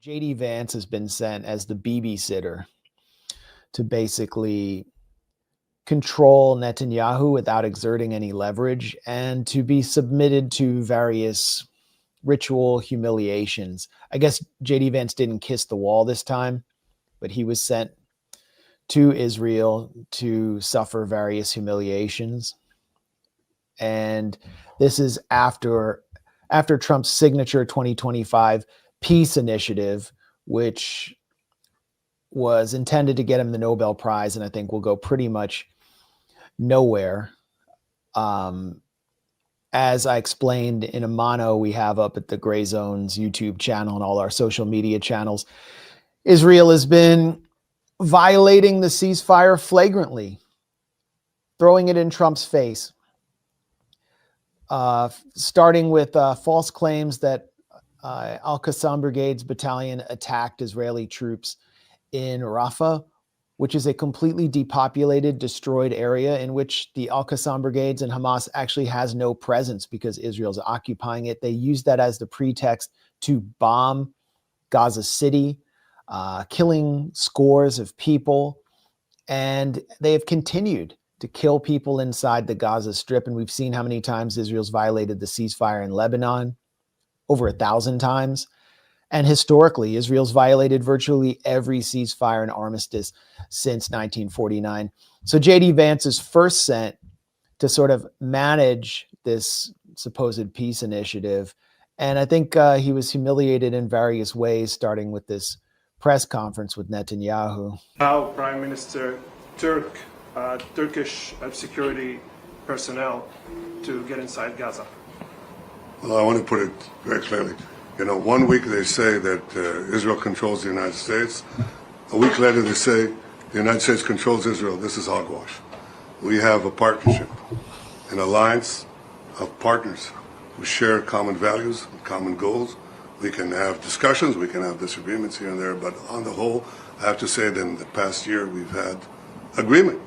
JD Vance has been sent as the babysitter to basically control Netanyahu without exerting any leverage and to be submitted to various ritual humiliations. I guess JD Vance didn't kiss the wall this time, but he was sent to Israel to suffer various humiliations. And this is after Trump's signature 2025 peace initiative, which was intended to get him the Nobel Prize, and I think will go pretty much nowhere. As I explained in a mono we have up at the Grayzone's YouTube channel and all our social media channels, Israel has been violating the ceasefire flagrantly, throwing it in Trump's face, starting with false claims that Al-Qassam Brigade's battalion attacked Israeli troops in Rafah, which is a completely depopulated, destroyed area in which the Al-Qassam Brigades and Hamas actually has no presence because Israel's occupying it. They use that as the pretext to bomb Gaza City, killing scores of people. And they have continued to kill people inside the Gaza Strip. And we've seen how many times Israel's violated the ceasefire in Lebanon, over 1,000 times. And historically, Israel's violated virtually every ceasefire and armistice since 1949. So JD Vance is first sent to sort of manage this supposed peace initiative. And I think he was humiliated in various ways, starting with this press conference with Netanyahu. How Prime Minister Turkish security personnel to get inside Gaza? Well, I want to put it very clearly. You know, 1 week they say that Israel controls the United States. A week later they say the United States controls Israel. This is hogwash. We have a partnership, an alliance of partners who share common values and common goals. We can have discussions, we can have disagreements here and there, but on the whole, I have to say that in the past year we've had agreement,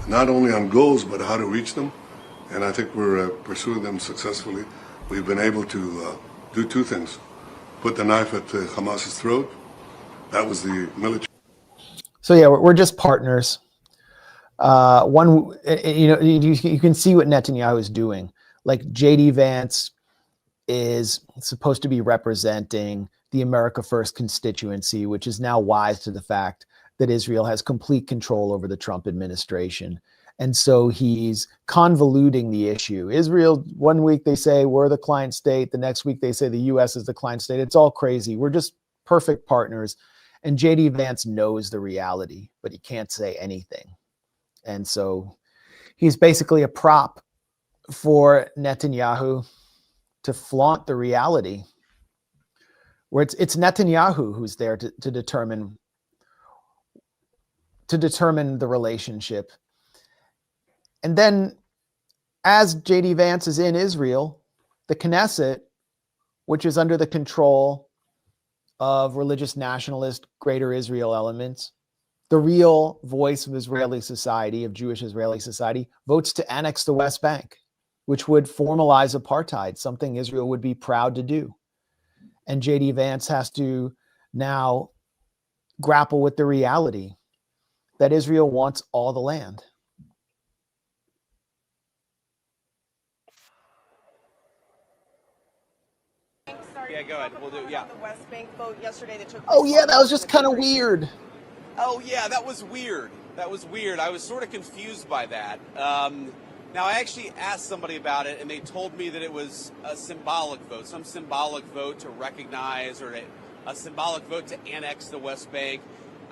not only on goals, but how to reach them. And I think we're pursuing them successfully. We've been able to do two things. Put the knife at Hamas's throat. That was the military. So yeah, we're just partners. You can see what Netanyahu is doing. Like JD Vance is supposed to be representing the America First constituency, which is now wise to the fact that Israel has complete control over the Trump administration. And so he's convoluting the issue. Israel, 1 week they say we're the client state. The next week they say the U.S. is the client state. It's all crazy. We're just perfect partners. And JD Vance knows the reality, but he can't say anything. And so he's basically a prop for Netanyahu to flaunt the reality, where it's Netanyahu who's there to determine the relationship. And then as JD Vance is in Israel, the Knesset, which is under the control of religious nationalist Greater Israel elements, the real voice of Israeli society, of Jewish Israeli society, votes to annex the West Bank, which would formalize apartheid, something Israel would be proud to do. And JD Vance has to now grapple with the reality that Israel wants all the land. Yeah, go ahead. We'll do. Yeah. The West Bank vote yesterday that took. Oh yeah, that was just kind of weird. Oh yeah, that was weird. I was sort of confused by that. Now I actually asked somebody about it, and they told me that it was a symbolic vote, some symbolic vote to recognize, or a symbolic vote to annex the West Bank.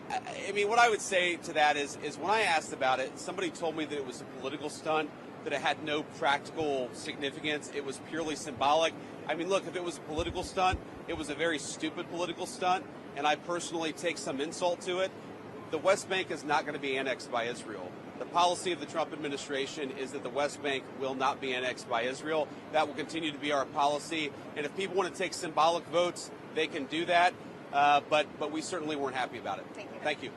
I mean, what I would say to that is when I asked about it, somebody told me that it was a political stunt, that it had no practical significance. It was purely symbolic. I mean, look, if it was a political stunt, it was a very stupid political stunt, and I personally take some insult to it. The West Bank is not going to be annexed by Israel. The policy of the Trump administration is that the West Bank will not be annexed by Israel. That will continue to be our policy. And if people want to take symbolic votes, they can do that. But we certainly weren't happy about it. Thank you.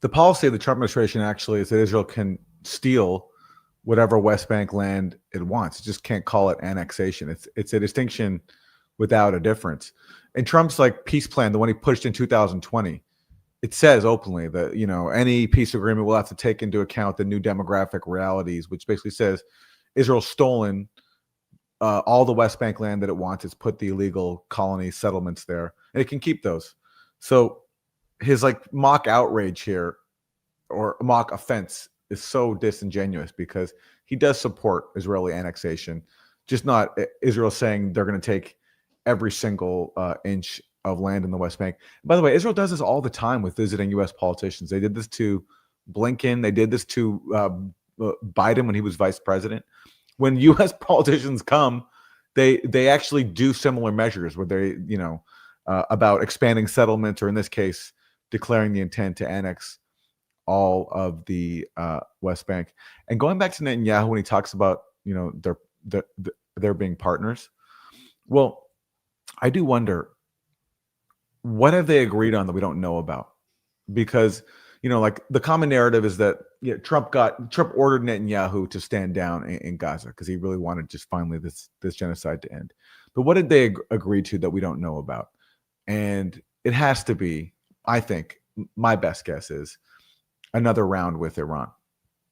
The policy of the Trump administration actually is that Israel can steal whatever West Bank land it wants. It just can't call it annexation. It's a distinction without a difference. And Trump's like peace plan, the one he pushed in 2020, it says openly that, you know, any peace agreement will have to take into account the new demographic realities, which basically says Israel's stolen all the West Bank land that it wants. It's put the illegal colony settlements there, and it can keep those. So his like mock outrage here, or mock offense, is so disingenuous because he does support Israeli annexation, just not Israel saying they're going to take every single inch of land in the West Bank. By the way, Israel does this all the time with visiting U.S. politicians. They did this to Blinken. They did this to Biden when he was vice president. When U.S. politicians come, they actually do similar measures where they, you know, about expanding settlements, or in this case, declaring the intent to annex all of the West Bank. And going back to Netanyahu when he talks about, you know, they're being partners. Well, I do wonder, what have they agreed on that we don't know about? Because, you know, like the common narrative is that Trump ordered Netanyahu to stand down in Gaza because he really wanted just finally this genocide to end. But what did they agree to that we don't know about? And it has to be, I think, my best guess is another round with Iran,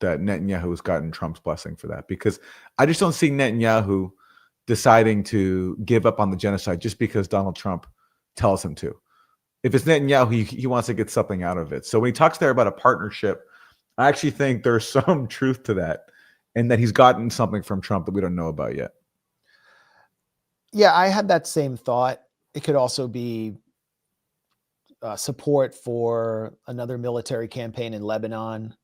that Netanyahu has gotten Trump's blessing for that, because I just don't see Netanyahu deciding to give up on the genocide just because Donald Trump tells him to. If it's Netanyahu, he wants to get something out of it. So when he talks there about a partnership, I actually think there's some truth to that, and that he's gotten something from Trump that we don't know about yet. Yeah, I had that same thought. It could also be support for another military campaign in Lebanon,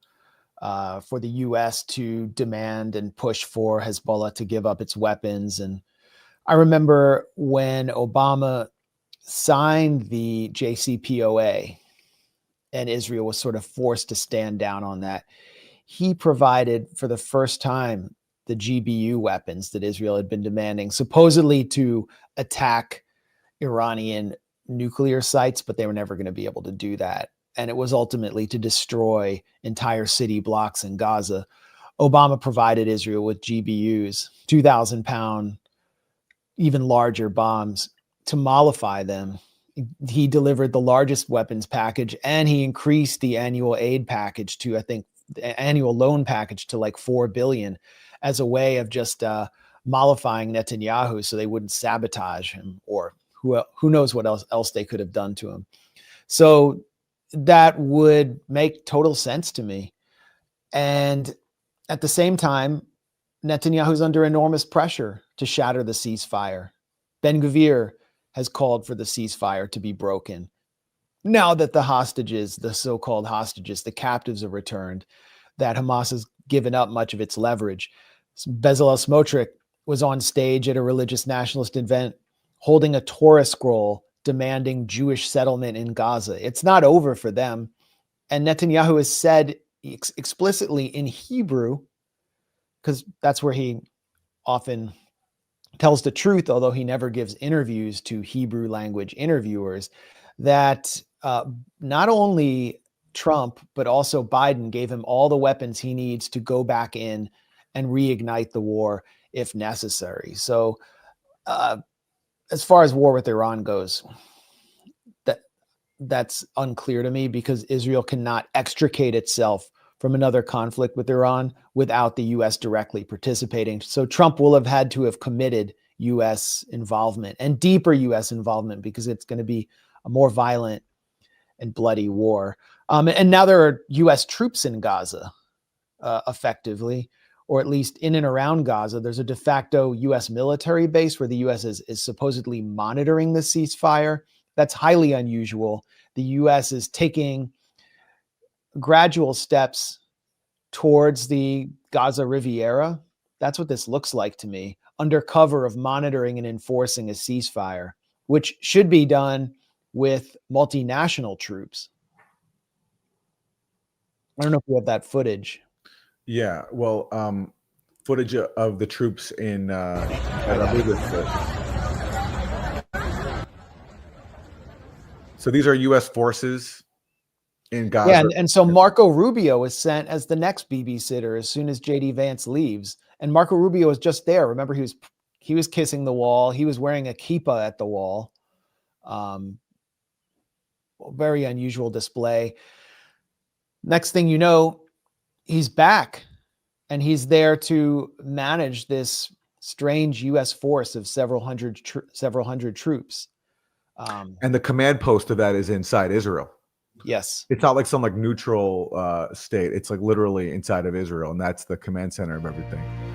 for the U.S. to demand and push for Hezbollah to give up its weapons. And I remember when Obama signed the JCPOA and Israel was sort of forced to stand down on that, he provided for the first time the GBU weapons that Israel had been demanding, supposedly to attack Iranian nuclear sites, but they were never going to be able to do that. And it was ultimately to destroy entire city blocks in Gaza. Obama provided Israel with GBUs, 2,000-pound, even larger bombs to mollify them. He delivered the largest weapons package, and he increased the annual aid package to, I think, the annual loan package to like $4 billion as a way of just mollifying Netanyahu so they wouldn't sabotage him, or who knows what else they could have done to him. So that would make total sense to me. And at the same time, Netanyahu's under enormous pressure to shatter the ceasefire. Ben-Gvir has called for the ceasefire to be broken. Now that the hostages, the so-called hostages, the captives are returned, that Hamas has given up much of its leverage. Bezalel Smotrich was on stage at a religious nationalist event holding a Torah scroll demanding Jewish settlement in Gaza. It's not over for them. And Netanyahu has said explicitly in Hebrew, because that's where he often tells the truth, although he never gives interviews to Hebrew language interviewers, that not only Trump, but also Biden gave him all the weapons he needs to go back in and reignite the war if necessary. So as far as war with Iran goes, that's unclear to me, because Israel cannot extricate itself from another conflict with Iran without the U.S. directly participating. So Trump will have had to have committed U.S. involvement, and deeper U.S. involvement, because it's going to be a more violent and bloody war. And now there are U.S. troops in Gaza, effectively, or at least in and around Gaza. There's a de facto U.S. military base where the U.S. is supposedly monitoring the ceasefire. That's highly unusual. The U.S. is taking gradual steps towards the Gaza Riviera. That's what this looks like to me, under cover of monitoring and enforcing a ceasefire, which should be done with multinational troops. I don't know if we have that footage. Yeah, well, footage of the troops in so these are U.S. forces in Gaza. Yeah, and so Marco Rubio was sent as the next babysitter as soon as JD Vance leaves. And Marco Rubio was just there. Remember, he was he was kissing the wall. He was wearing a kippah at the wall. Very unusual display. Next thing you know, he's back, and he's there to manage this strange U.S. force of several hundred troops. And the command post of that is inside Israel. Yes. It's not like some like neutral state. It's like literally inside of Israel, and that's the command center of everything.